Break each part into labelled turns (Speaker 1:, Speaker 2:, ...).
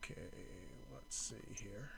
Speaker 1: Okay, let's see here.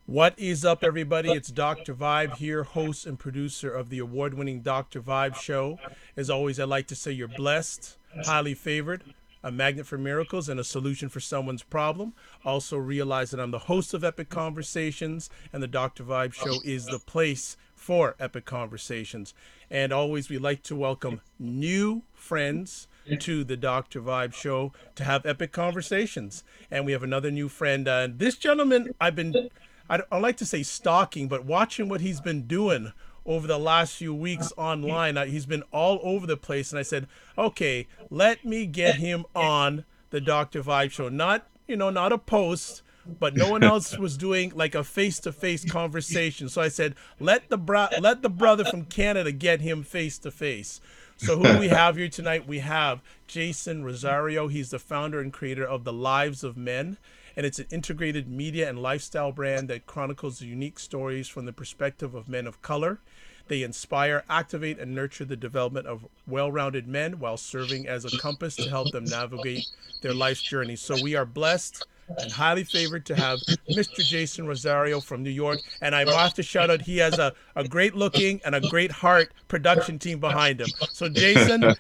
Speaker 1: What is up, everybody? It's Dr. Vibe here, host and producer of the award-winning Dr. Vibe show. As always, I'd like to say you're blessed, highly favored, a magnet for miracles, and a solution for someone's problem. Also realize that I'm the host of Epic Conversations, and the Dr. Vibe show is the place for epic conversations. And always, we like to welcome new friends to the Dr. Vibe show to have epic conversations. And we have another new friend. This gentleman, I like to say stalking, but watching what he's been doing over the last few weeks online, he's been all over the place. And I said, okay, let me get him on the Dr. Vibe show. Not, not a post, but no one else was doing like a face-to-face conversation. So I said, let the brother from Canada get him face-to-face. So who do we have here tonight? We have Jason Rosario. He's the founder and creator of The Lives of Men, and it's an integrated media and lifestyle brand that chronicles the unique stories from the perspective of men of color. They inspire, activate, and nurture the development of well-rounded men while serving as a compass to help them navigate their life's journey. So we are blessed and highly favored to have Mr. Jason Rosario from New York. And I have to shout out, he has a great looking and a great heart production team behind him. So Jason,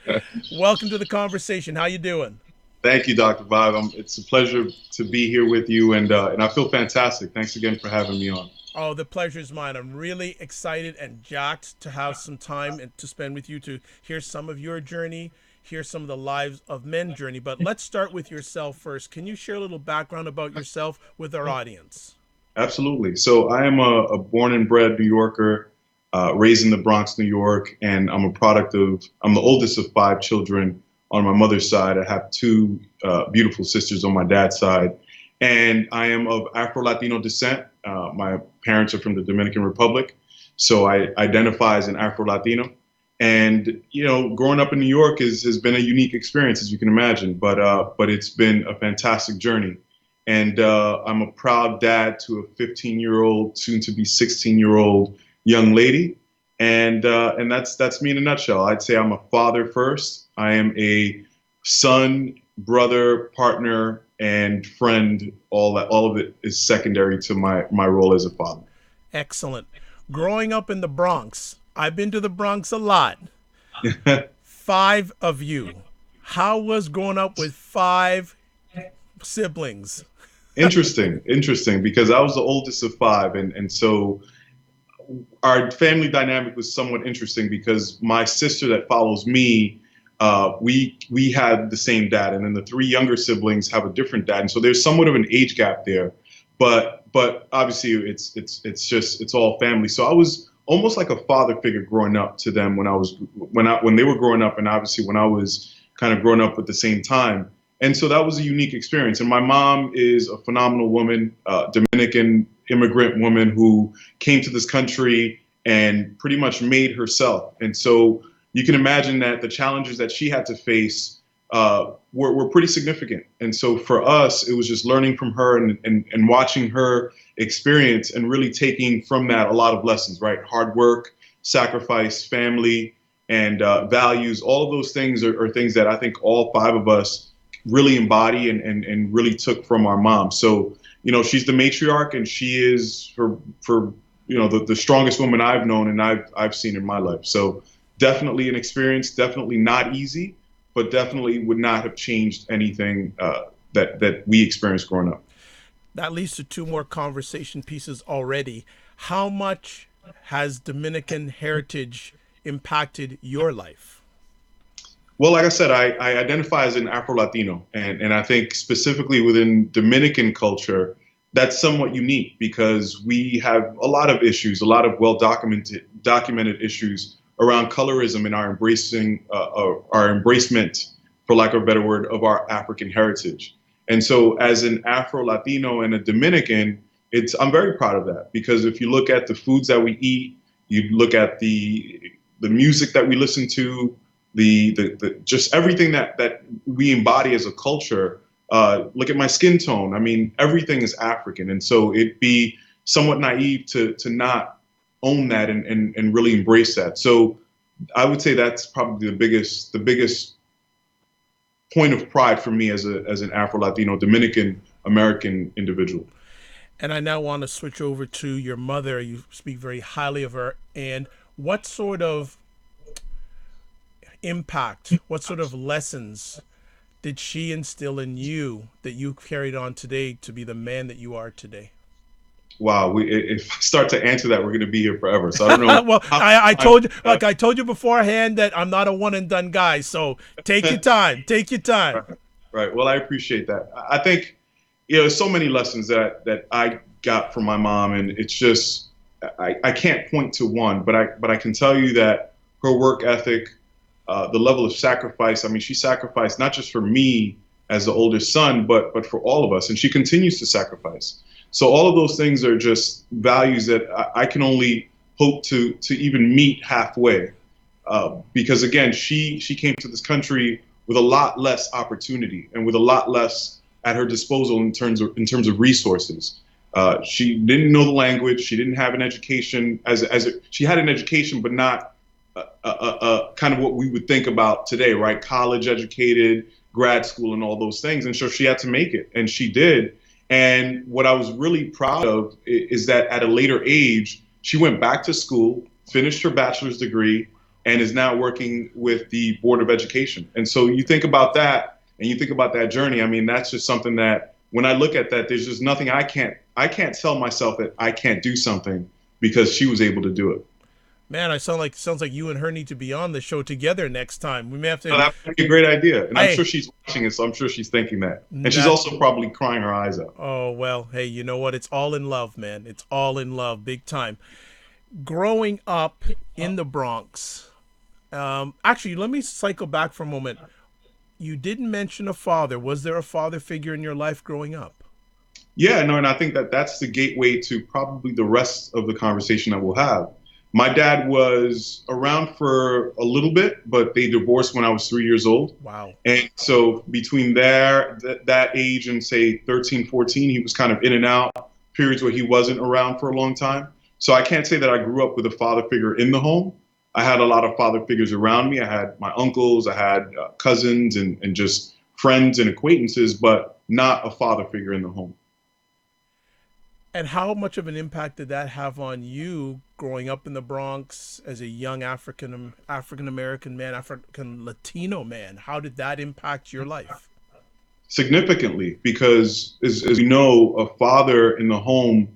Speaker 1: welcome to the conversation. How you doing?
Speaker 2: Thank you, Dr. Vibe. It's a pleasure to be here with you, and I feel fantastic. Thanks again for having me on.
Speaker 1: Oh, the pleasure is mine. I'm really excited and jacked to have some time and to spend with you to hear some of your journey, hear some of the lives of men journey. But let's start with yourself first. Can you share a little background about yourself with our audience?
Speaker 2: Absolutely. So I am a born and bred New Yorker, raised in the Bronx, New York, and I'm the oldest of five children on my mother's side. I have two beautiful sisters on my dad's side, and I am of Afro-Latino descent. My parents are from the Dominican Republic, so I identify as an Afro-Latino. And growing up in New York has been a unique experience, as you can imagine. But it's been a fantastic journey. And I'm a proud dad to a 15-year-old, soon to be 16-year-old young lady. And that's me in a nutshell. I'd say I'm a father first. I am a son, brother, partner, and friend. All of it is secondary to my role as a father.
Speaker 1: Excellent. Growing up in the Bronx, I've been to the Bronx a lot. Five of you. How was growing up with five siblings?
Speaker 2: Interesting, because I was the oldest of five, and so our family dynamic was somewhat interesting because my sister that follows me, we had the same dad, and then the three younger siblings have a different dad, and so there's somewhat of an age gap there. But obviously it's all family. So I was almost like a father figure growing up to them when they were growing up, and obviously when I was kind of growing up at the same time. And so that was a unique experience. And my mom is a phenomenal woman, Dominican immigrant woman who came to this country and pretty much made herself. And so you can imagine that the challenges that she had to face were pretty significant. And so for us, it was just learning from her and watching her experience and really taking from that a lot of lessons, right? Hard work, sacrifice, family, and values. All of those things are things that I think all five of us really embody and really took from our mom. So, she's the matriarch, and she is for the strongest woman I've known and I've seen in my life. So definitely an experience, definitely not easy, but definitely would not have changed anything that we experienced growing up.
Speaker 1: That leads to two more conversation pieces already. How much has Dominican heritage impacted your life?
Speaker 2: Well, like I said, I identify as an Afro-Latino, and I think specifically within Dominican culture, that's somewhat unique because we have a lot of issues, a lot of documented issues around colorism and our embracement, for lack of a better word, of our African heritage. And so as an Afro-Latino and a Dominican, I'm very proud of that, because if you look at the foods that we eat, you look at the music that we listen to, the just everything that we embody as a culture, Look at my skin tone. I mean, everything is African. And so it'd be somewhat naive to not own that and really embrace that. So I would say that's probably the biggest point of pride for me as an Afro Latino Dominican American individual.
Speaker 1: And I now want to switch over to your mother. You speak very highly of her. And what sort of impact, what sort of lessons did she instill in you that you carried on today to be the man that you are today?
Speaker 2: Wow, if I start to answer that, we're going to be here forever. So I don't know
Speaker 1: Well,
Speaker 2: how
Speaker 1: I
Speaker 2: much
Speaker 1: told you,
Speaker 2: time.
Speaker 1: like I told you beforehand, that I'm not a one and done guy. So take your time. Take your time.
Speaker 2: Right, right. Well, I appreciate that. I think there's so many lessons that I got from my mom, and it's just I can't point to one, but I can tell you that her work ethic, the level of sacrifice. I mean, she sacrificed not just for me as the oldest son, but for all of us, and she continues to sacrifice. So all of those things are just values that I can only hope to even meet halfway. Because again, she came to this country with a lot less opportunity and with a lot less at her disposal in terms of resources. She didn't know the language. She didn't have an education she had an education, but not kind of what we would think about today, right? College educated, grad school, and all those things. And so she had to make it, and she did. And what I was really proud of is that at a later age, she went back to school, finished her bachelor's degree, and is now working with the Board of Education. And so you think about that, and you think about that journey. I mean, that's just something that when I look at that, there's just nothing I can't tell myself that I can't do something because she was able to do it.
Speaker 1: Man, I sounds like you and her need to be on the show together next time. We may have
Speaker 2: So
Speaker 1: to.
Speaker 2: that would be a great idea. And I'm
Speaker 1: I
Speaker 2: sure she's watching it, so I'm sure she's thinking that. And she's
Speaker 1: not.
Speaker 2: also probably crying her eyes out.
Speaker 1: Oh well, hey, you know what? It's all in love, man. It's all in love, big time. Growing up in the Bronx. Actually, let me cycle back for a moment. You didn't mention a father. Was there a father figure in your life growing up?
Speaker 2: Yeah, no, and I think that that's the gateway to probably the rest of the conversation that we'll have. My dad was around for a little bit, but they divorced when I was 3 years old.
Speaker 1: Wow.
Speaker 2: And so between that age and say 13, 14, he was kind of in and out, periods where he wasn't around for a long time. So I can't say that I grew up with a father figure in the home. I had a lot of father figures around me. I had my uncles, I had cousins, and just friends and acquaintances, but not a father figure in the home.
Speaker 1: And how much of an impact did that have on you growing up in the Bronx as a young African American man, African Latino man? How did that impact your life?
Speaker 2: Significantly, because as we know, a father in the home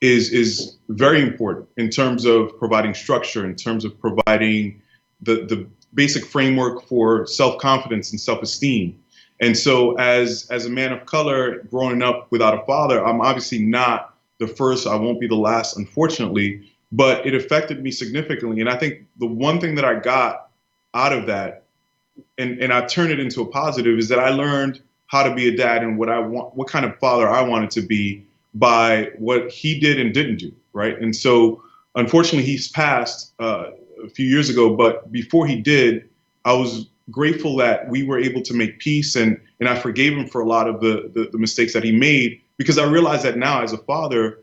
Speaker 2: is very important in terms of providing structure, in terms of providing the basic framework for self-confidence and self-esteem. And so as a man of color growing up without a father, I'm obviously not the first, I won't be the last, unfortunately, but it affected me significantly. And I think the one thing that I got out of that, and I turned it into a positive, is that I learned how to be a dad and what kind of father I wanted to be by what he did and didn't do, right? And so, unfortunately, he's passed a few years ago. But before he did, I was grateful that we were able to make peace, and I forgave him for a lot of the mistakes that he made because I realized that now as a father,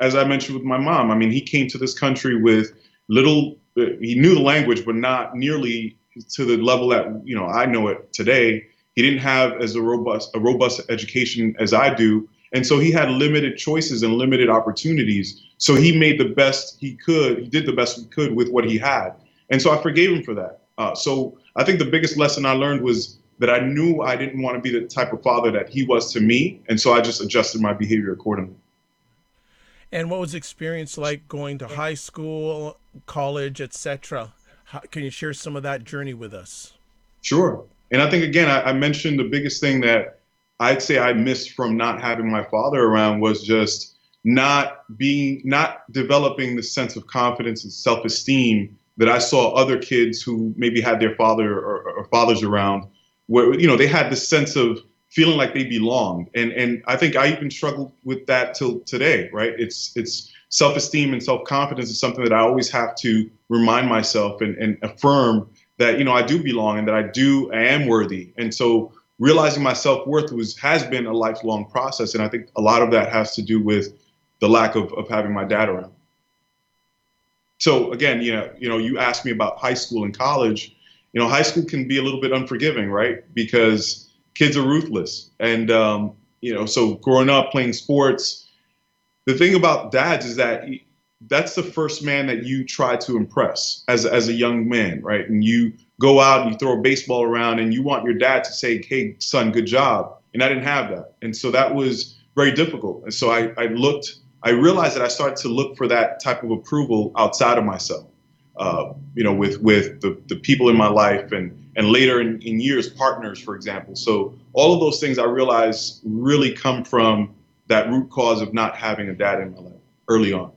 Speaker 2: as I mentioned with my mom, I mean, he came to this country with little. He knew the language, but not nearly to the level that I know it today. He didn't have as a robust education as I do, and so he had limited choices and limited opportunities. So he made the best he could. He did the best he could with what he had, and so I forgave him for that. So I think the biggest lesson I learned was that I knew I didn't want to be the type of father that he was to me, and so I just adjusted my behavior accordingly.
Speaker 1: And what was the experience like going to high school, college, etc.? Can you share some of that journey with us?
Speaker 2: Sure. And I think again, I mentioned the biggest thing that I'd say I missed from not having my father around was just not developing the sense of confidence and self-esteem that I saw other kids who maybe had their father or fathers around, where they had this sense of feeling like they belonged. And I think I even struggled with that till today, right? It's self-esteem and self-confidence is something that I always have to remind myself and affirm that I do belong and that I am worthy. And so realizing my self-worth has been a lifelong process. And I think a lot of that has to do with the lack of having my dad around. So again, you asked me about high school and college. High school can be a little bit unforgiving, right? Because kids are ruthless. And, so growing up playing sports, the thing about dads is that that's the first man that you try to impress as a young man, right? And you go out and you throw a baseball around and you want your dad to say, "Hey, son, good job." And I didn't have that. And so that was very difficult. And so I realized that I started to look for that type of approval outside of myself, with the people in my life and later in years, partners, for example. So all of those things I realized really come from that root cause of not having a dad in my life early on.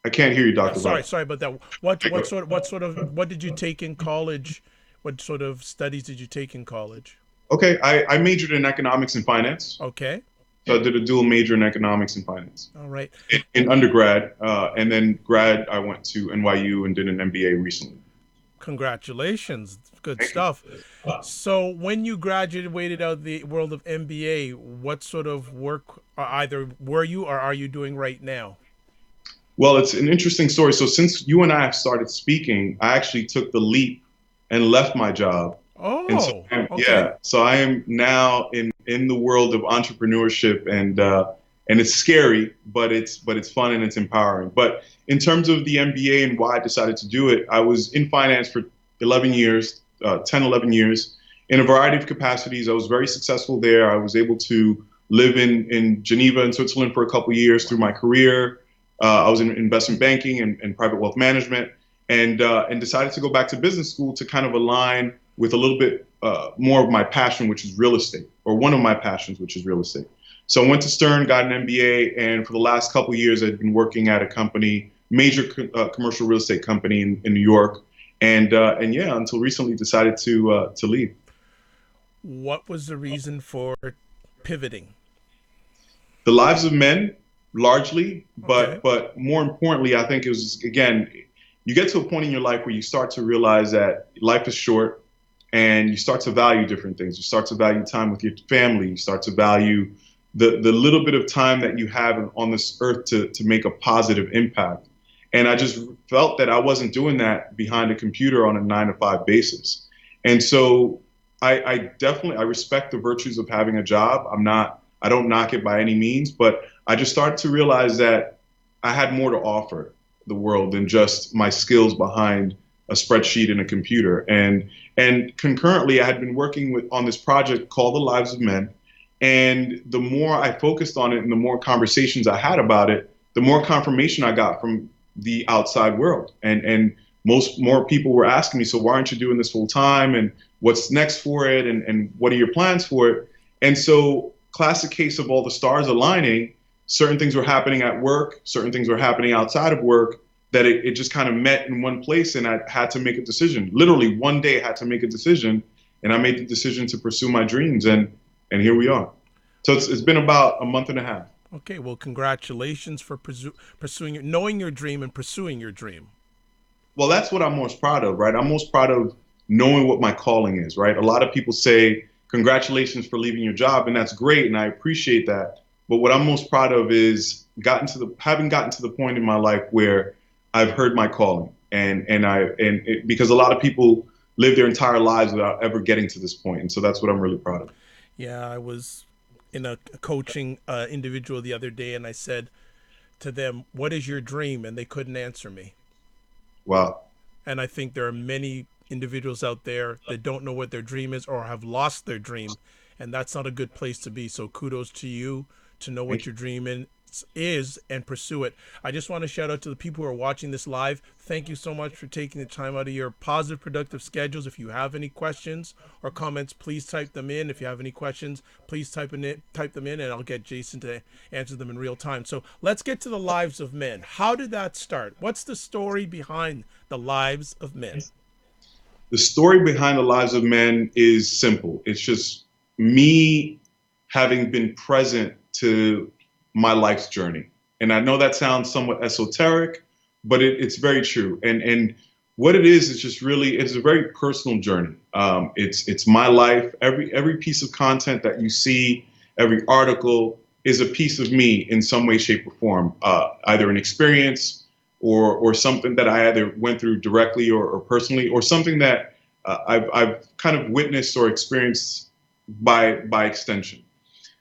Speaker 2: I can't hear you, Dr.
Speaker 1: Sorry,
Speaker 2: Vibe.
Speaker 1: sorry about that. What did you take in college? What sort of studies did you take in college?
Speaker 2: Okay, I majored in economics and finance.
Speaker 1: Okay.
Speaker 2: So I did a dual major in economics and finance
Speaker 1: All right.
Speaker 2: in undergrad, and then grad I went to NYU and did an MBA recently.
Speaker 1: Congratulations. Good
Speaker 2: Thank you.
Speaker 1: stuff. So, when you graduated out of the world of MBA, what sort of work either were you or are you doing right now?
Speaker 2: Well, it's an interesting story. So since you and I have started speaking, I actually took the leap and left my job. And so,
Speaker 1: Oh, okay.
Speaker 2: yeah, so I am now in the world of entrepreneurship, and it's scary, but it's fun and it's empowering. But in terms of the MBA and why I decided to do it, I was in finance for 11 years, 10, 11 years, in a variety of capacities. I was very successful there. I was able to live in Geneva in Switzerland for a couple of years through my career. I was in investment banking and private wealth management, and decided to go back to business school to kind of align with a little bit more of my passion, which is real estate, or one of my passions, which is real estate. So I went to Stern, got an MBA, and for the last couple of years, I've been working at a company, major commercial real estate company in New York, and yeah, until recently decided to leave.
Speaker 1: What was the reason for pivoting?
Speaker 2: The lives of men, largely,
Speaker 1: Okay.
Speaker 2: but more importantly, I think it was, again, you get to a point in your life where you start to realize that life is short, and you start to value different things. You start to value time with your family. You start to value the little bit of time that you have on this earth to make a positive impact. And I just felt that I wasn't doing that behind a computer on a 9 to 5 basis. And so I definitely, I respect the virtues of having a job. I don't knock it by any means, but I just started to realize that I had more to offer the world than just my skills behind a spreadsheet and a computer. And concurrently, I had been working on this project called The Lives of Men. And the more I focused on it and the more conversations I had about it, the more confirmation I got from the outside world. And more people were asking me, so why aren't you doing this full time? And what's next for it? And what are your plans for it? And so, classic case of all the stars aligning, certain things were happening at work, certain things were happening outside of work, that it just kind of met in one place, and I had to make a decision. Literally one day I had to make a decision, and I made the decision to pursue my dreams, and here we are. So it's been about a month and a half.
Speaker 1: Okay. Well, congratulations for pursuing knowing your dream and pursuing your dream.
Speaker 2: Well, that's what I'm most proud of, right? I'm most proud of knowing what my calling is, right? A lot of people say, congratulations for leaving your job, and that's great, and I appreciate that. But what I'm most proud of is having gotten to the point in my life where I've heard my calling, because a lot of people live their entire lives without ever getting to this point, and so that's what I'm really proud of.
Speaker 1: Yeah, I was in a coaching individual the other day, and I said to them, "What is your dream?" And they couldn't answer me.
Speaker 2: Wow.
Speaker 1: And I think there are many individuals out there that don't know what their dream is or have lost their dream, and that's not a good place to be. So kudos to you to know what your dream is and pursue it. I just want to shout out to the people who are watching this live. Thank you so much for taking the time out of your positive, productive schedules. If you have any questions or comments, please type them in. If you have any questions, please type them in, and I'll get Jason to answer them in real time. So let's get to the lives of men. How did that start? What's the story behind the lives of men?
Speaker 2: The story behind the lives of men is simple. It's just me having been present to my life's journey. And I know that sounds somewhat esoteric, but it's very true. And what it is just really, it's a very personal journey. It's my life. Every piece of content that you see, every article is a piece of me in some way, shape, or form, either an experience or something that I either went through directly or personally, or something that I've kind of witnessed or experienced by extension.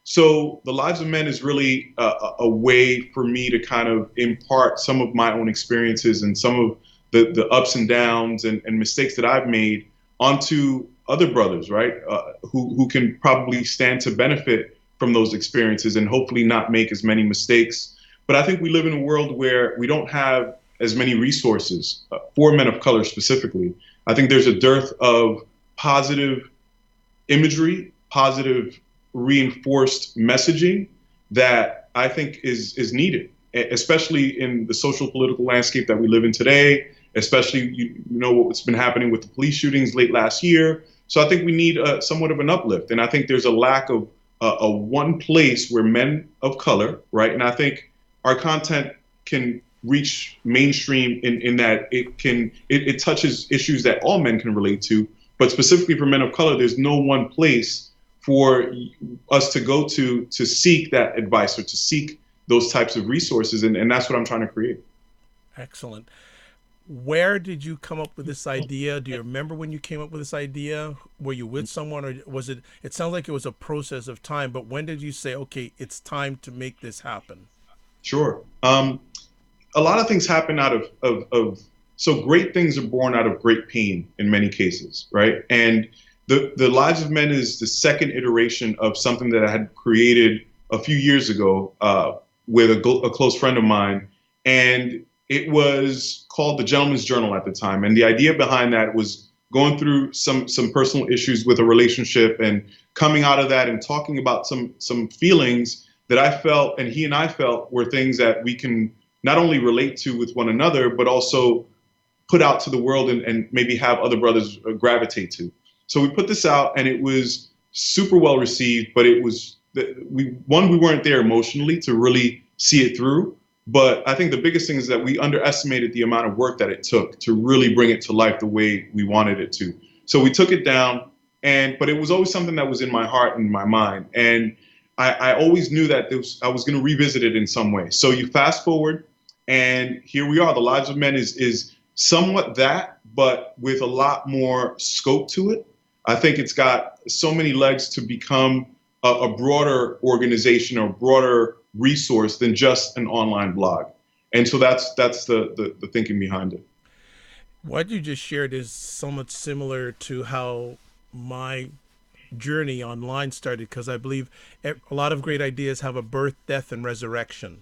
Speaker 2: So the Lives of Men is really a way for me to kind of impart some of my own experiences and some of the ups and downs and mistakes that I've made onto other brothers, right? Who can probably stand to benefit from those experiences and hopefully not make as many mistakes. But I think we live in a world where we don't have as many resources for men of color specifically. I think there's a dearth of positive imagery, positive reinforced messaging that I think is needed, especially in the social political landscape that we live in today, especially you know what's been happening with the police shootings late last year. So I think we need somewhat of an uplift. And I think there's a lack of a one place where men of color, right? And I think our content can reach mainstream in that it touches issues that all men can relate to, but specifically for men of color, there's no one place for us to go to seek that advice or to seek those types of resources. And that's what I'm trying to create.
Speaker 1: Excellent. Where did you come up with this idea? Do you remember when you came up with this idea? Were you with someone, or was it, it sounds like it was a process of time, but when did you say, okay, it's time to make this happen?
Speaker 2: Sure. A lot of things happen out of so great things are born out of great pain in many cases, right? And the Lives of Men is the second iteration of something that I had created a few years ago with a close friend of mine. And it was called The Gentleman's Journal at the time. And the idea behind that was going through some personal issues with a relationship and coming out of that and talking about some feelings that I felt and he and I felt were things that we can not only relate to with one another, but also put out to the world and maybe have other brothers gravitate to. So we put this out and it was super well received, but it was, we weren't there emotionally to really see it through. But I think the biggest thing is that we underestimated the amount of work that it took to really bring it to life the way we wanted it to. So we took it down, but it was always something that was in my heart and my mind. And I always knew that I was going to revisit it in some way. So you fast forward, and here we are. The Lives of Men is somewhat that, but with a lot more scope to it. I think it's got so many legs to become a broader organization or broader resource than just an online blog. And so that's the thinking behind it.
Speaker 1: What you just shared is somewhat similar to how my journey online started, because I believe a lot of great ideas have a birth, death, and resurrection.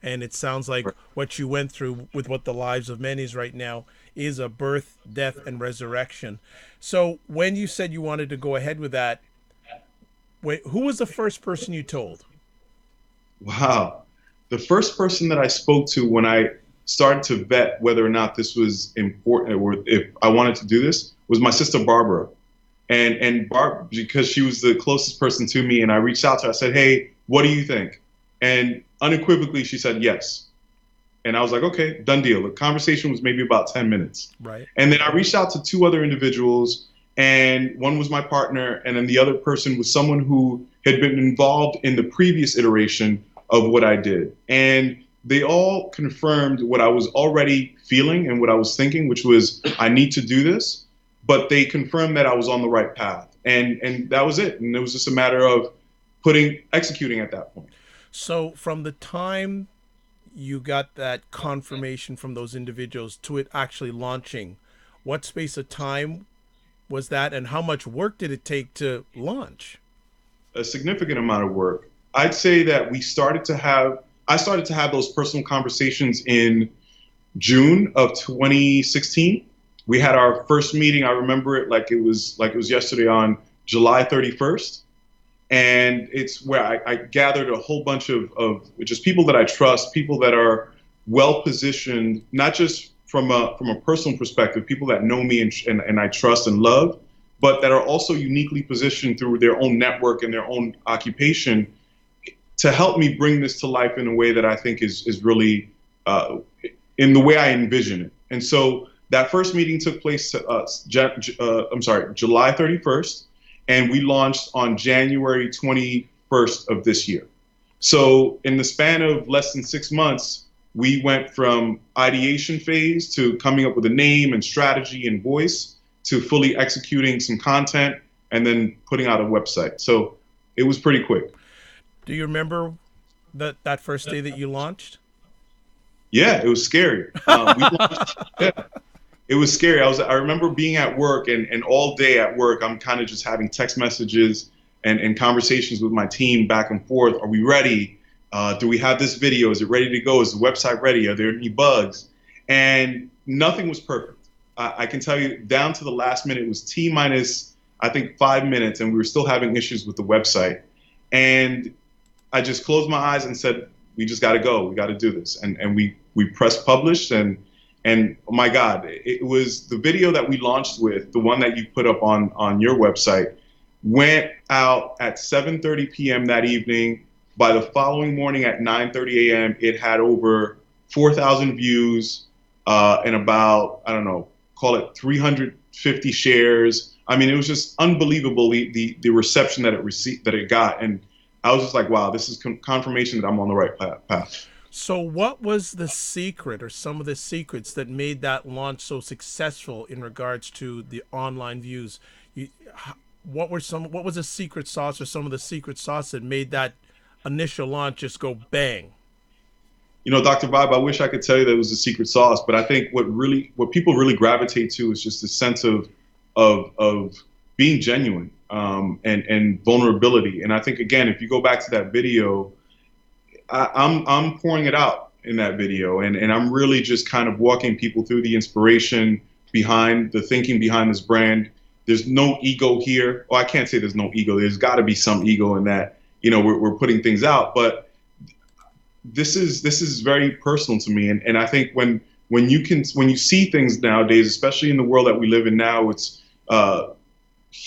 Speaker 1: And it sounds like what you went through with what the Lives of Men is right now is a birth, death, and resurrection. So when you said you wanted to go ahead with that, who was the first person you told?
Speaker 2: Wow. The first person that I spoke to when I started to vet whether or not this was important or if I wanted to do this was my sister Barbara. And Barb, because she was the closest person to me, and I reached out to her, I said, hey, what do you think? And unequivocally, she said yes. And I was like, okay, done deal. The conversation was maybe about 10 minutes.
Speaker 1: Right.
Speaker 2: And then I reached out to two other individuals, and one was my partner, and then the other person was someone who had been involved in the previous iteration of what I did. And they all confirmed what I was already feeling and what I was thinking, which was I need to do this. But they confirmed that I was on the right path. And that was it. And it was just a matter of executing at that point.
Speaker 1: So from the time you got that confirmation from those individuals to it actually launching, what space of time was that, and how much work did it take to launch?
Speaker 2: A significant amount of work. I'd say that I started to have those personal conversations in June of 2016. We had our first meeting. I remember it like it was yesterday, on July 31st. And it's where I gathered a whole bunch of just people that I trust, people that are well positioned, not just from a personal perspective, people that know me and I trust and love, but that are also uniquely positioned through their own network and their own occupation to help me bring this to life in a way that I think is really in the way I envision it. And so that first meeting took place, July 31st, and we launched on January 21st of this year. So in the span of less than 6 months, we went from ideation phase to coming up with a name and strategy and voice to fully executing some content and then putting out a website. So it was pretty quick.
Speaker 1: Do you remember that first day that you launched?
Speaker 2: Yeah, it was scary. We launched, yeah, it was scary. I remember being at work and all day at work, I'm kind of just having text messages and conversations with my team back and forth. Are we ready? Do we have this video? Is it ready to go? Is the website ready? Are there any bugs? And nothing was perfect. I can tell you down to the last minute, it was T minus, I think, 5 minutes, and we were still having issues with the website. And I just closed my eyes and said, we just got to go. We got to do this. And we pressed publish, and oh my God, it was the video that we launched with, the one that you put up on your website, went out at 7:30 p.m. that evening. By the following morning at 9:30 a.m., it had over 4,000 views and about, I don't know, call it 350 shares. I mean, it was just unbelievable the reception that it got, and I was just like, wow, this is confirmation that I'm on the right path.
Speaker 1: So, what was the secret, or some of the secrets that made that launch so successful in regards to the online views? What was the secret sauce, or some of the secret sauce that made that initial launch just go bang?
Speaker 2: You know, Dr. Vibe, I wish I could tell you that it was a secret sauce, but I think what people really gravitate to is just a sense of being genuine and vulnerability. And I think, again, if you go back to that video, I'm pouring it out in that video, and I'm really just kind of walking people through the inspiration behind the thinking behind this brand. There's no ego here. Well, I can't say there's no ego. There's got to be some ego in that. You know, we're putting things out, but this is very personal to me. And I think when you see things nowadays, especially in the world that we live in now, it's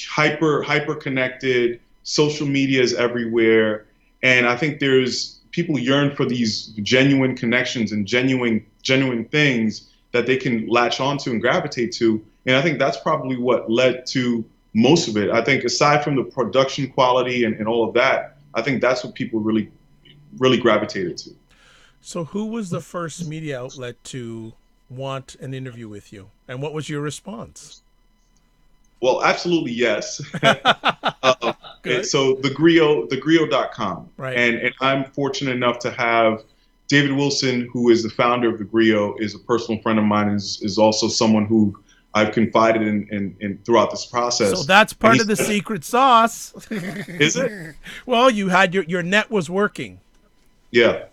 Speaker 2: hyper connected. Social media is everywhere, and I think there's people yearn for these genuine connections and genuine things that they can latch onto and gravitate to. And I think that's probably what led to most of it. I think aside from the production quality and all of that, I think that's what people really gravitated to.
Speaker 1: So, who was the first media outlet to want an interview with you, and what was your response?
Speaker 2: Well, absolutely yes. uh,
Speaker 1: Good.
Speaker 2: so thegrio.com.
Speaker 1: Right.
Speaker 2: And I'm fortunate enough to have David Wilson, who is the founder of The Griot, is a personal friend of mine, is also someone who I've confided in throughout this
Speaker 1: So
Speaker 2: process.
Speaker 1: that's
Speaker 2: And
Speaker 1: part of the secret sauce.
Speaker 2: is it?
Speaker 1: Well, you had your net was working.
Speaker 2: Yeah,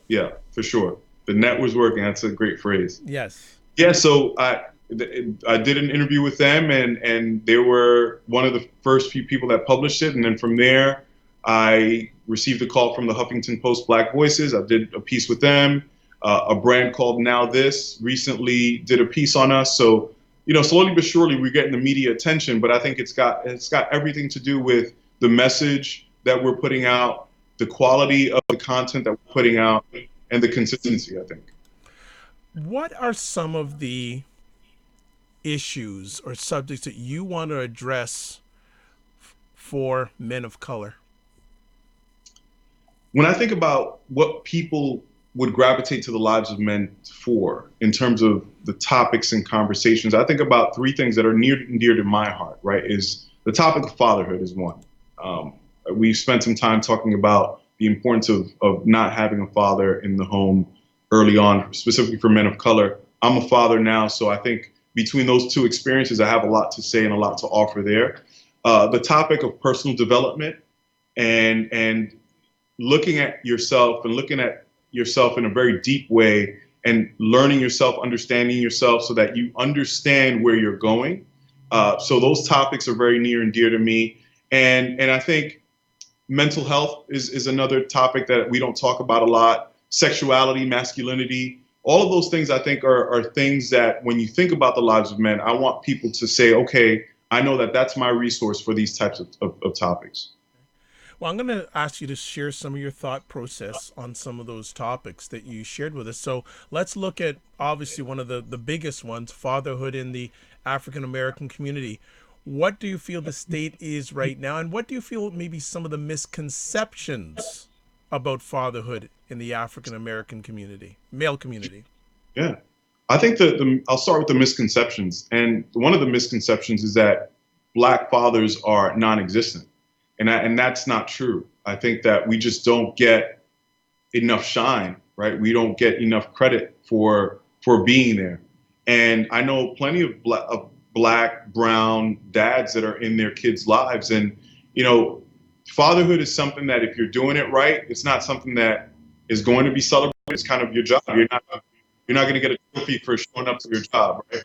Speaker 2: for sure. The net was working. That's a great phrase.
Speaker 1: Yes.
Speaker 2: Yeah, so I did an interview with them, and they were one of the first few people that published it. And then from there, I received a call from the Huffington Post Black Voices. I did a piece with them. A brand called Now This recently did a piece on us. So, you know, slowly but surely we're getting the media attention. But I think it's got everything to do with the message that we're putting out, the quality of the content that we're putting out, and the consistency, I think.
Speaker 1: What are some of the issues or subjects that you want to address for men of color?
Speaker 2: When I think about what people would gravitate to the lives of men for in terms of the topics and conversations, I think about three things that are near and dear to my heart, right? Is the topic of fatherhood is one. We've spent some time talking about the importance of not having a father in the home early on, specifically for men of color. I'm a father now, so I think between those two experiences, I have a lot to say and a lot to offer there. The topic of personal development and looking at yourself in a very deep way and learning yourself, understanding yourself so that you understand where you're going. So those topics are very near and dear to me. And I think mental health is another topic that we don't talk about a lot. Sexuality, masculinity, all of those things I think are things that when you think about the lives of men, I want people to say, okay, I know that that's my resource for these types of topics.
Speaker 1: Well, I'm going to ask you to share some of your thought process on some of those topics that you shared with us. So let's look at obviously one of the biggest ones, fatherhood in the African American community. What do you feel the state is right now, and what do you feel maybe some of the misconceptions about fatherhood in the African American community, male community?
Speaker 2: Yeah. I think I'll start with the misconceptions. And one of the misconceptions is that Black fathers are non-existent. And that's not true. I think that we just don't get enough shine, right? We don't get enough credit for being there. And I know plenty of black, brown dads that are in their kids' lives. And, you know, fatherhood is something that if you're doing it right, it's not something that is going to be celebrated. It's kind of your job. You're not going to get a trophy for showing up to your job, right?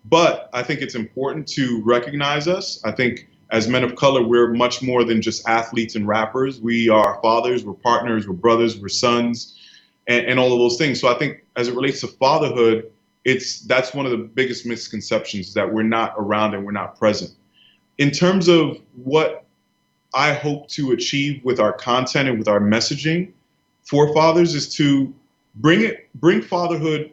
Speaker 2: But I think it's important to recognize us. I think as men of color, we're much more than just athletes and rappers. We are fathers, we're partners, we're brothers, we're sons, and all of those things. So I think as it relates to fatherhood, that's one of the biggest misconceptions, that we're not around and we're not present. In terms of what I hope to achieve with our content and with our messaging for fathers is to bring fatherhood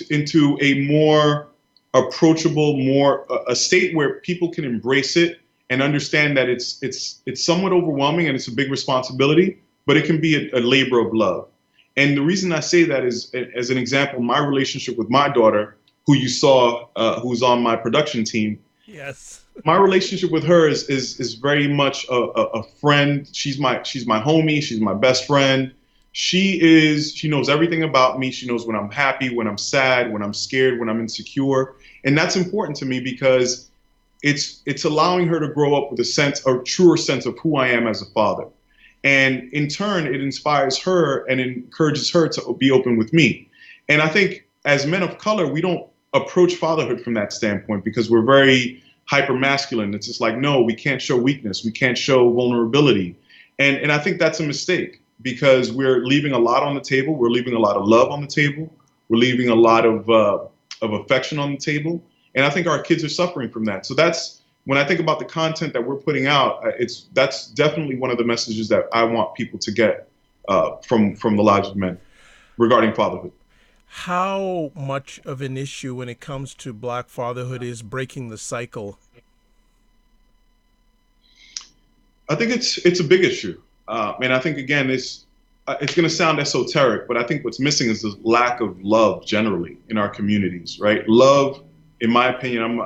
Speaker 2: into a more approachable, more a state where people can embrace it and understand that it's somewhat overwhelming and it's a big responsibility, but it can be a labor of love. And the reason I say that is, as an example, my relationship with my daughter, who you saw, who's on my production team.
Speaker 1: Yes.
Speaker 2: My relationship with her is very much a friend. She's my homie. She's my best friend. She knows everything about me. She knows when I'm happy, when I'm sad, when I'm scared, when I'm insecure. And that's important to me because it's allowing her to grow up with a truer sense of who I am as a father. And in turn, it inspires her and encourages her to be open with me. And I think as men of color, we don't approach fatherhood from that standpoint because we're very hyper masculine. It's just like, no, we can't show weakness. We can't show vulnerability. And I think that's a mistake because we're leaving a lot on the table. We're leaving a lot of love on the table. We're leaving a lot of affection on the table. And I think our kids are suffering from that. So that's when I think about the content that we're putting out, that's definitely one of the messages that I want people to get from the lives of men regarding fatherhood.
Speaker 1: How much of an issue when it comes to Black fatherhood is breaking the cycle?
Speaker 2: I think it's a big issue, and I think again it's going to sound esoteric, but I think what's missing is the lack of love generally in our communities, right? Love, in my opinion,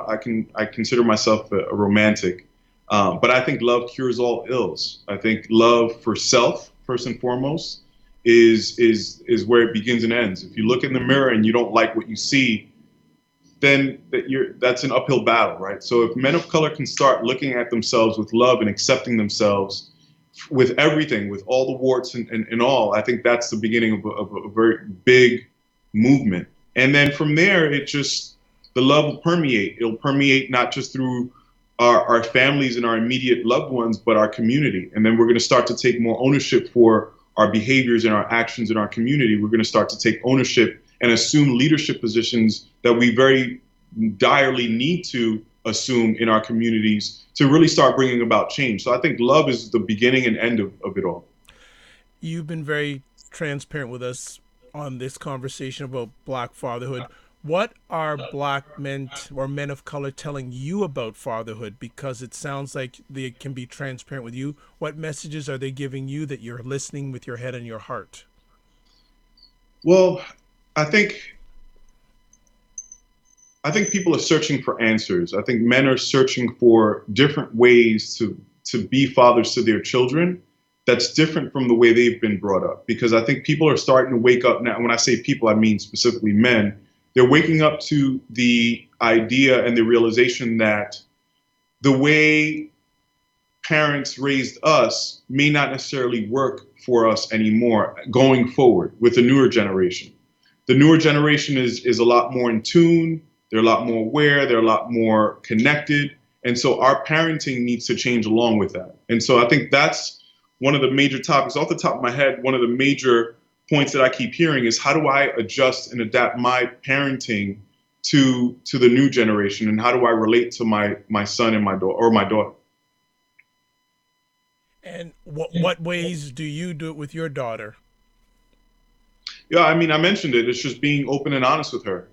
Speaker 2: I consider myself a romantic, but I think love cures all ills. I think love for self, first and foremost, is where it begins and ends. If you look in the mirror and you don't like what you see, then that's an uphill battle, right? So if men of color can start looking at themselves with love and accepting themselves with everything, with all the warts and all, I think that's the beginning of a very big movement. And then from there, the love will permeate. It'll permeate not just through our families and our immediate loved ones, but our community. And then we're going to start to take more ownership for our behaviors and our actions in our community. We're going to start to take ownership and assume leadership positions that we very direly need to assume in our communities to really start bringing about change. So I think love is the beginning and end of it all.
Speaker 1: You've been very transparent with us on this conversation about Black fatherhood. What are Black men or men of color telling you about fatherhood? Because it sounds like they can be transparent with you. What messages are they giving you that you're listening with your head and your heart?
Speaker 2: Well, I think I think people are searching for answers. I think men are searching for different ways to be fathers to their children that's different from the way they've been brought up. Because I think people are starting to wake up now. When I say people, I mean specifically men. They're waking up to the idea and the realization that the way parents raised us may not necessarily work for us anymore going forward with the newer generation. The newer generation is a lot more in tune, they're a lot more aware, they're a lot more connected. And so our parenting needs to change along with that. And so I think that's one of the major topics. Off the top of my head, one of the major points that I keep hearing is how do I adjust and adapt my parenting to the new generation, and how do I relate to my son and my daughter or my daughter?
Speaker 1: And what ways do you do it with your daughter?
Speaker 2: Yeah, I mean, I mentioned it. It's just being open and honest with her.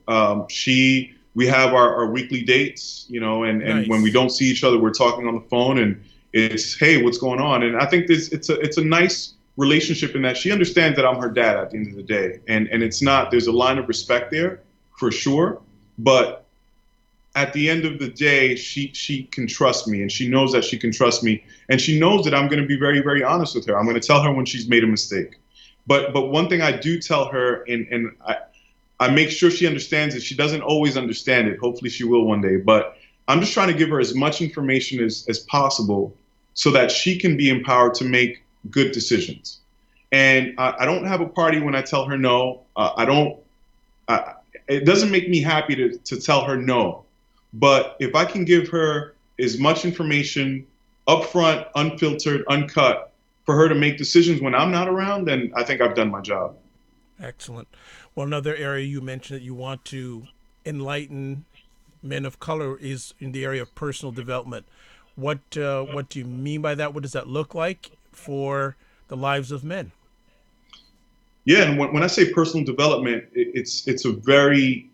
Speaker 2: We have our weekly dates, and when we
Speaker 1: Nice.
Speaker 2: don't see each other, we're talking on the phone, and it's, hey, what's going on? And I think it's a nice relationship in that she understands that I'm her dad at the end of the day, and it's not, there's a line of respect there for sure, but at the end of the day, she can trust me, and she knows that she can trust me, and she knows that I'm going to be very, very honest with her. I'm going to tell her when she's made a mistake. But one thing I do tell her, and I make sure she understands it. She doesn't always understand it. Hopefully she will one day. But I'm just trying to give her as much information as possible so that she can be empowered to make good decisions. And I don't have a party when I tell her no. I don't. It doesn't make me happy to tell her no. But if I can give her as much information upfront, unfiltered, uncut, for her to make decisions when I'm not around, then I think I've done my job.
Speaker 1: Excellent. Well, another area you mentioned that you want to enlighten men of color is in the area of personal development. What do you mean by that? What does that look like for the lives of men?
Speaker 2: Yeah, and when I say personal development, it's a very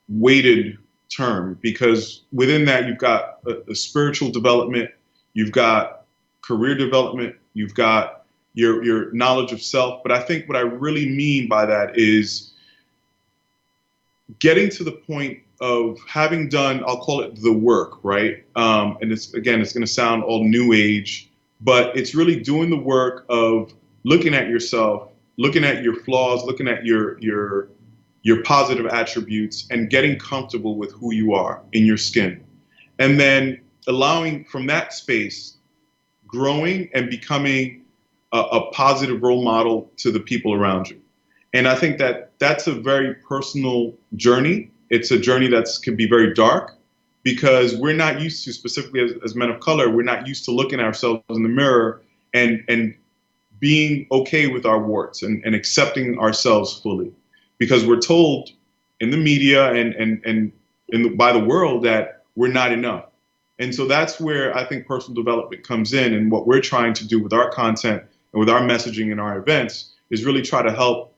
Speaker 2: weighted term because within that you've got a spiritual development, you've got career development, you've got your knowledge of self. But I think what I really mean by that is getting to the point of having done, I'll call it the work, right? And it's, again, it's going to sound all new age, but it's really doing the work of looking at yourself, looking at your flaws, looking at your positive attributes, and getting comfortable with who you are in your skin, and then allowing from that space, growing and becoming a positive role model to the people around you. And I think that that's a very personal journey. It's a journey that can be very dark because we're not used to, specifically as men of color, we're not used to looking at ourselves in the mirror and being okay with our warts and accepting ourselves fully. Because we're told in the media and by the world that we're not enough. And so that's where I think personal development comes in. And what we're trying to do with our content and with our messaging and our events is really try to help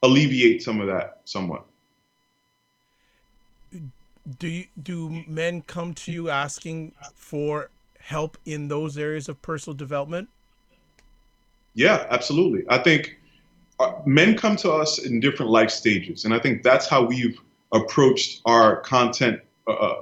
Speaker 2: alleviate some of that somewhat.
Speaker 1: Do men come to you asking for help in those areas of personal development?
Speaker 2: Yeah, absolutely. I think men come to us in different life stages. And I think that's how we've approached our content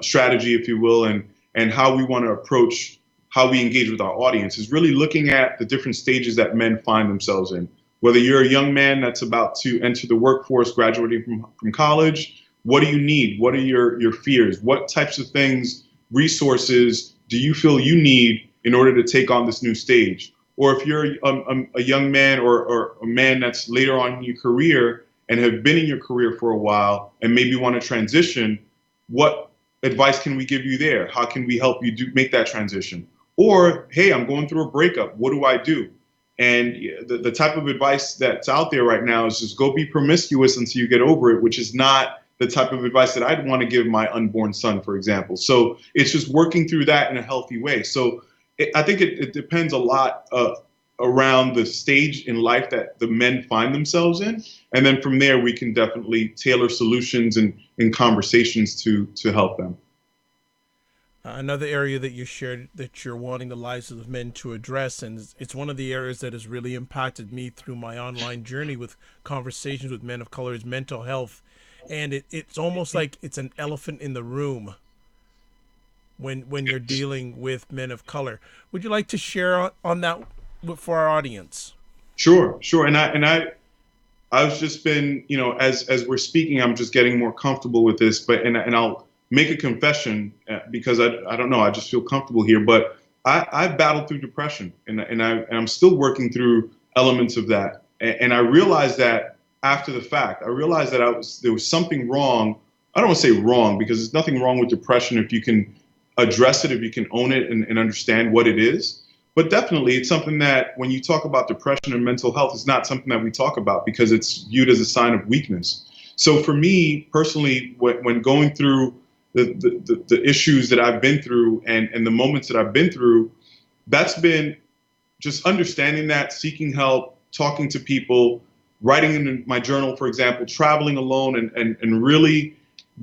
Speaker 2: strategy, if you will, and how we want to approach how we engage with our audience is really looking at the different stages that men find themselves in. Whether you're a young man that's about to enter the workforce, graduating from college, what do you need? What are your fears? What types of things, resources do you feel you need in order to take on this new stage? Or if you're a young man or a man that's later on in your career and have been in your career for a while and maybe want to transition, what advice can we give you there? How can we help you make that transition? Or, hey, I'm going through a breakup. What do I do? And the type of advice that's out there right now is just go be promiscuous until you get over it, which is not the type of advice that I'd want to give my unborn son, for example. So it's just working through that in a healthy way. So I think it depends a lot around the stage in life that the men find themselves in. And then from there, we can definitely tailor solutions and conversations to help them.
Speaker 1: Another area that you shared that you're wanting the lives of the men to address, and it's one of the areas that has really impacted me through my online journey with conversations with men of color, is mental health. And it's almost like it's an elephant in the room when you're dealing with men of color. Would you like to share on that for our audience?
Speaker 2: Sure, sure. I've just been, as we're speaking, I'm just getting more comfortable with this. And I'll make a confession because I don't know, I just feel comfortable here. But I've battled through depression, and I'm still working through elements of that. And I realized that after the fact, I realized that there was something wrong. I don't want to say wrong because there's nothing wrong with depression if you can address it, if you can own it and understand what it is. But definitely, it's something that when you talk about depression and mental health, it's not something that we talk about because it's viewed as a sign of weakness. So for me personally, when going through the issues that I've been through and the moments that I've been through, that's been just understanding that, seeking help, talking to people, writing in my journal, for example, traveling alone, and really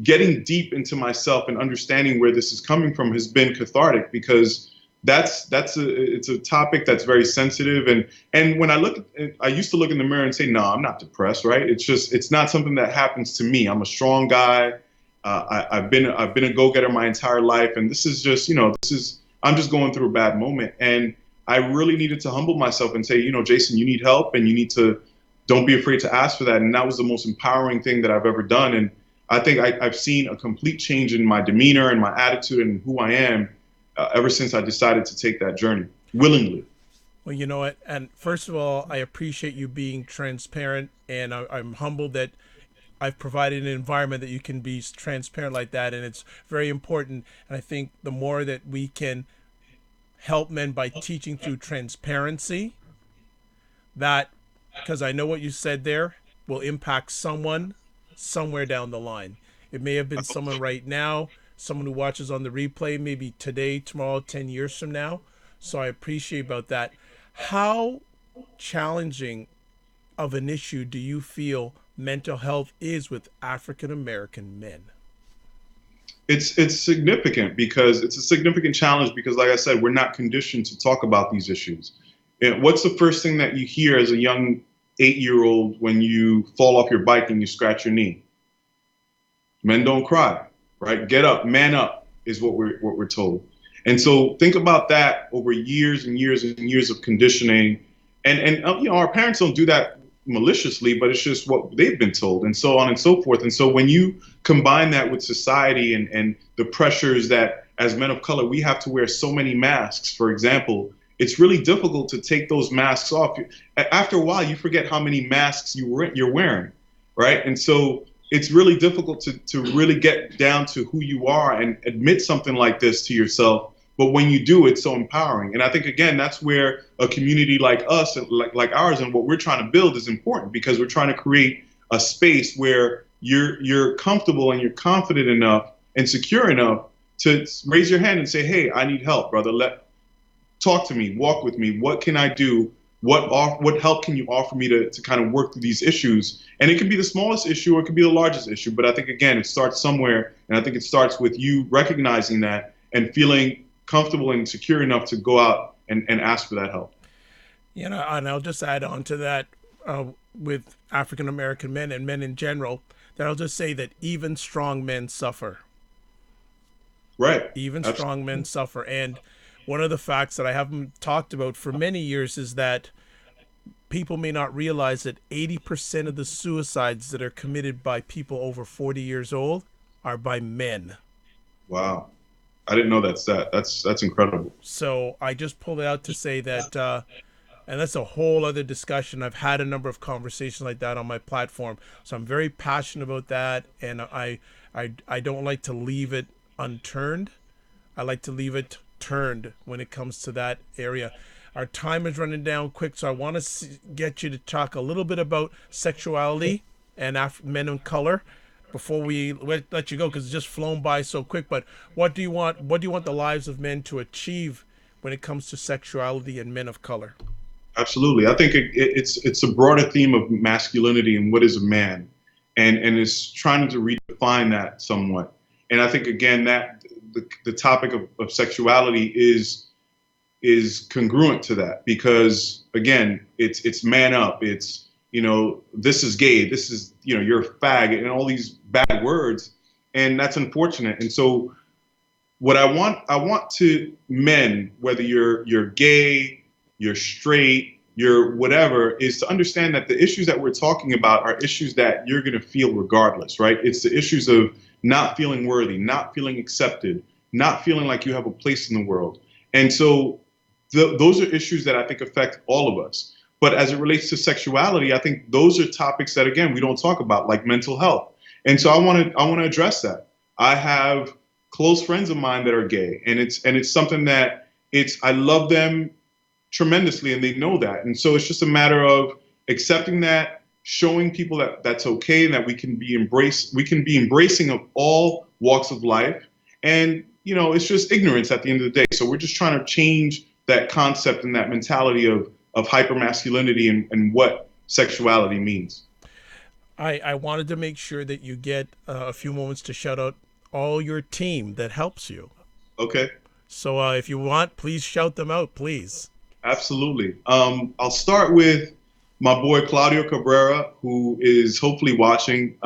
Speaker 2: getting deep into myself and understanding where this is coming from has been cathartic, because it's a topic that's very sensitive. And when I used to look in the mirror and say, no, I'm not depressed, right? It's not something that happens to me. I'm a strong guy. I've been a go-getter my entire life, and this is just, I'm just going through a bad moment. And I really needed to humble myself and say, Jason, you need help, and you need to, don't be afraid to ask for that. And that was the most empowering thing that I've ever done. And I think I've seen a complete change in my demeanor and my attitude and who I am ever since I decided to take that journey willingly.
Speaker 1: Well, you know what? And first of all, I appreciate you being transparent, and I'm humbled that I've provided an environment that you can be transparent like that, and it's very important. And I think the more that we can help men by teaching through transparency, that, because I know what you said there, will impact someone somewhere down the line. It may have been someone right now, someone who watches on the replay, maybe today, tomorrow, 10 years from now. So I appreciate about that. How challenging of an issue do you feel mental health is with African American men?
Speaker 2: It's significant, because it's a significant challenge, because, like I said, we're not conditioned to talk about these issues. And what's the first thing that you hear as a young 8-year-old when you fall off your bike and you scratch your knee? Men don't cry, right? Get up, man up, is what we're told. And so think about that over years and years and years of conditioning. And our parents don't do that maliciously, but it's just what they've been told, and so on and so forth. And so when you combine that with society and the pressures that as men of color, we have to wear so many masks, for example, it's really difficult to take those masks off. After a while, you forget how many masks you're wearing, right? And so it's really difficult to really get down to who you are and admit something like this to yourself. But when you do, it's so empowering. And I think, again, that's where a community like us, like ours, and what we're trying to build is important, because we're trying to create a space where you're comfortable and you're confident enough and secure enough to raise your hand and say, hey, I need help, brother. Talk to me, walk with me. What can I do? What help can you offer me to kind of work through these issues? And it can be the smallest issue or it could be the largest issue. But I think, again, it starts somewhere. And I think it starts with you recognizing that and feeling comfortable and secure enough to go out and ask for that help.
Speaker 1: And I'll just add on to that, with African American men and men in general, that I'll just say that even strong men suffer.
Speaker 2: Right.
Speaker 1: Even
Speaker 2: Absolutely.
Speaker 1: strong men suffer. And one of the facts that I haven't talked about for many years is that people may not realize that 80% of the suicides that are committed by people over 40 years old are by men.
Speaker 2: Wow. I didn't know that stat. That's incredible.
Speaker 1: So I just pulled it out to say that, and that's a whole other discussion. I've had a number of conversations like that on my platform. So I'm very passionate about that. And I don't like to leave it unturned. I like to leave it turned when it comes to that area. Our time is running down quick, so I want to get you to talk a little bit about sexuality and men of color before we let you go, because it's just flown by so quick. But what do you want? What do you want the lives of men to achieve when it comes to sexuality and men of color?
Speaker 2: Absolutely. I think it's a broader theme of masculinity and what is a man, and it's trying to redefine that somewhat. And I think, again, that the topic of sexuality is congruent to that, because, again, it's man up. It's, this is gay. This is, you're a fag, and all these bad words, and that's unfortunate. And so what I want to men, whether you're gay, you're straight, you're whatever, is to understand that the issues that we're talking about are issues that you're going to feel regardless, right? It's the issues of not feeling worthy, not feeling accepted, not feeling like you have a place in the world. And so those are issues that I think affect all of us. But as it relates to sexuality, I think those are topics that, again, we don't talk about, like mental health. And so I want to address that. I have close friends of mine that are gay, and it's something that I love them tremendously, and they know that. And so it's just a matter of accepting that, showing people that that's okay, and that we can be embracing of all walks of life. And it's just ignorance at the end of the day. So we're just trying to change that concept and that mentality of hypermasculinity and what sexuality means.
Speaker 1: I wanted to make sure that you get a few moments to shout out all your team that helps you.
Speaker 2: Okay.
Speaker 1: So if you want, please shout them out, please.
Speaker 2: Absolutely. I'll start with my boy Claudio Cabrera, who is hopefully watching.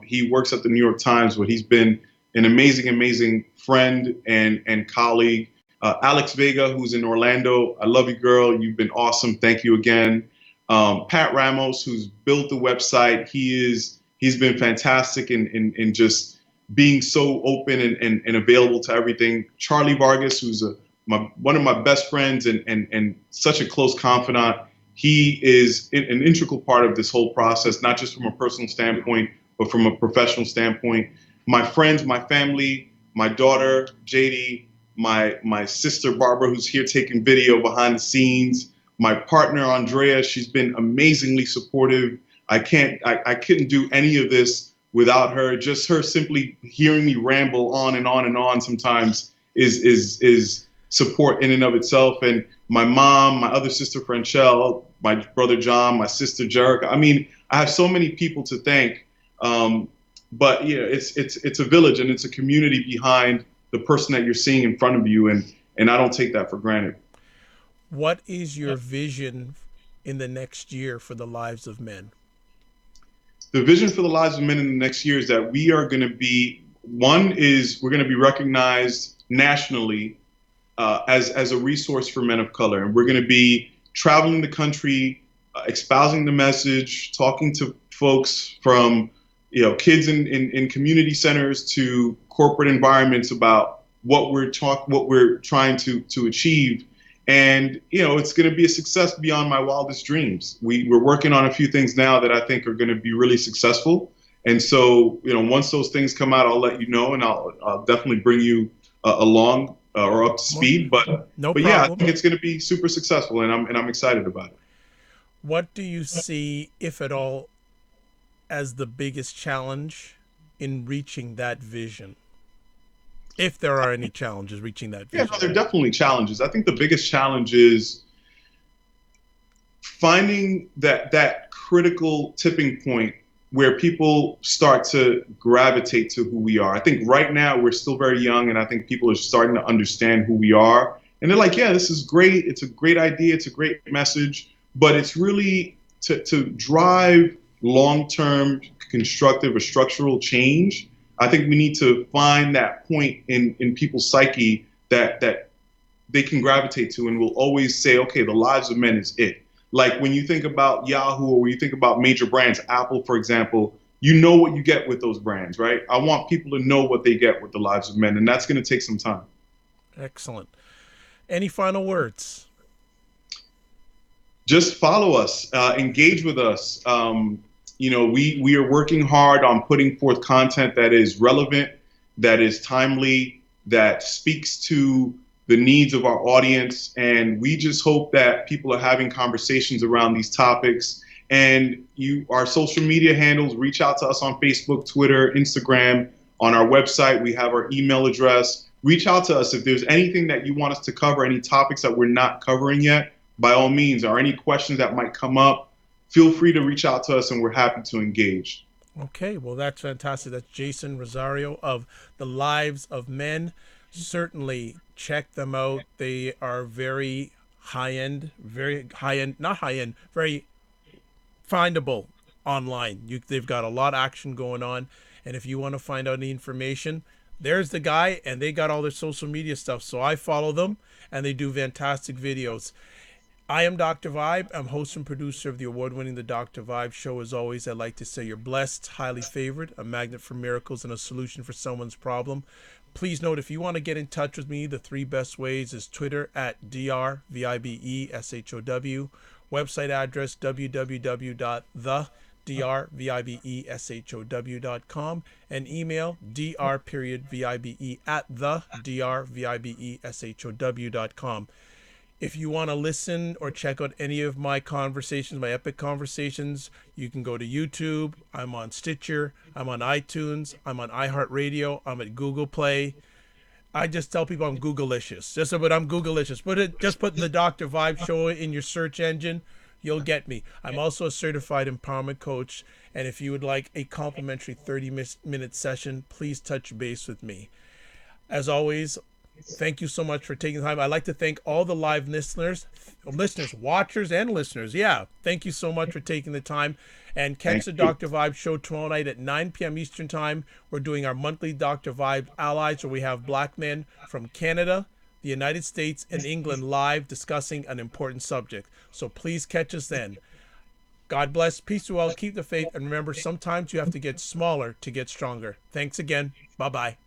Speaker 2: He works at the New York Times, but he's been an amazing, amazing friend and colleague. Alex Vega, who's in Orlando. I love you, girl. You've been awesome. Thank you again. Pat Ramos, who's built the website. He's been fantastic in just being so open and available to everything. Charlie Vargas, who's one of my best friends and such a close confidant. He is an integral part of this whole process, not just from a personal standpoint, but from a professional standpoint. My friends, my family, my daughter, JD, my sister, Barbara, who's here taking video behind the scenes, my partner, Andrea, she's been amazingly supportive. I couldn't do any of this without her. Just her simply hearing me ramble on and on and on sometimes is support in and of itself. And my mom, my other sister, Franchelle, my brother, John, my sister, Jerica. I mean, I have so many people to thank. But yeah, it's a village and it's a community behind the person that you're seeing in front of you. And I don't take that for granted.
Speaker 1: What is your vision in the next year for the lives of men?
Speaker 2: The vision for the lives of men in the next year is that we are going to be, one is we're going to be recognized nationally as a resource for men of color. And we're going to be traveling the country, espousing the message, talking to folks from, kids in community centers to corporate environments about what we're trying to achieve. And, it's going to be a success beyond my wildest dreams. We're working on a few things now that I think are going to be really successful. And so, once those things come out, I'll let you know, and I'll definitely bring you along or up to speed. But
Speaker 1: no
Speaker 2: but
Speaker 1: problem.
Speaker 2: yeah, I think it's going to be super successful, and I'm excited about it.
Speaker 1: What do you see, if at all, as the biggest challenge in reaching that vision? If there are any challenges reaching that vision.
Speaker 2: Yeah, no, there are definitely challenges. I think the biggest challenge is finding that critical tipping point where people start to gravitate to who we are. I think right now we're still very young, and I think people are starting to understand who we are. And they're like, yeah, this is great. It's a great idea. It's a great message. But it's really to drive long-term constructive or structural change. I think we need to find that point in people's psyche that they can gravitate to and will always say, okay, the lives of men is it. Like when you think about Yahoo or when you think about major brands, Apple, for example, you know what you get with those brands, right? I want people to know what they get with the lives of men, and that's going to take some time.
Speaker 1: Excellent. Any final words?
Speaker 2: Just follow us, engage with us. We are working hard on putting forth content that is relevant, that is timely, that speaks to the needs of our audience. And we just hope that people are having conversations around these topics. And our social media handles, reach out to us on Facebook, Twitter, Instagram. On our website, we have our email address. Reach out to us if there's anything that you want us to cover, any topics that we're not covering yet, by all means, or any questions that might come up. Feel free to reach out to us, and we're happy to engage.
Speaker 1: Okay, well, that's fantastic. That's Jason Rosario of The Lives of Men. Certainly check them out. They are very high-end, not high-end, very findable online. They've got a lot of action going on. And if you want to find out any information, there's the guy, and they got all their social media stuff. So I follow them, and they do fantastic videos. I am Dr. Vibe. I'm host and producer of the award-winning The Dr. Vibe Show. As always, I'd like to say you're blessed, highly favored, a magnet for miracles, and a solution for someone's problem. Please note, if you want to get in touch with me, the three best ways is Twitter at DRVIBESHOW, website address www.thedrvibeshow.com, and email dr.vibe@thedrvibeshow.com. If you want to listen or check out any of my conversations, my epic conversations, you can go to YouTube. I'm on Stitcher. I'm on iTunes. I'm on iHeartRadio. I'm at Google Play. I just tell people I'm Googleicious. But I'm Googleicious. Just put the Dr. Vibe Show in your search engine. You'll get me. I'm also a certified empowerment coach. And if you would like a complimentary 30-minute session, please touch base with me. As always, thank you so much for taking the time. I'd like to thank all the live watchers, and listeners. Yeah, thank you so much for taking the time. And catch the Dr. Vibe Show tomorrow night at 9 p.m. Eastern Time. We're doing our monthly Dr. Vibe Allies, where we have Black men from Canada, the United States, and England live discussing an important subject. So please catch us then. God bless. Peace to all. Keep the faith. And remember, sometimes you have to get smaller to get stronger. Thanks again. Bye-bye.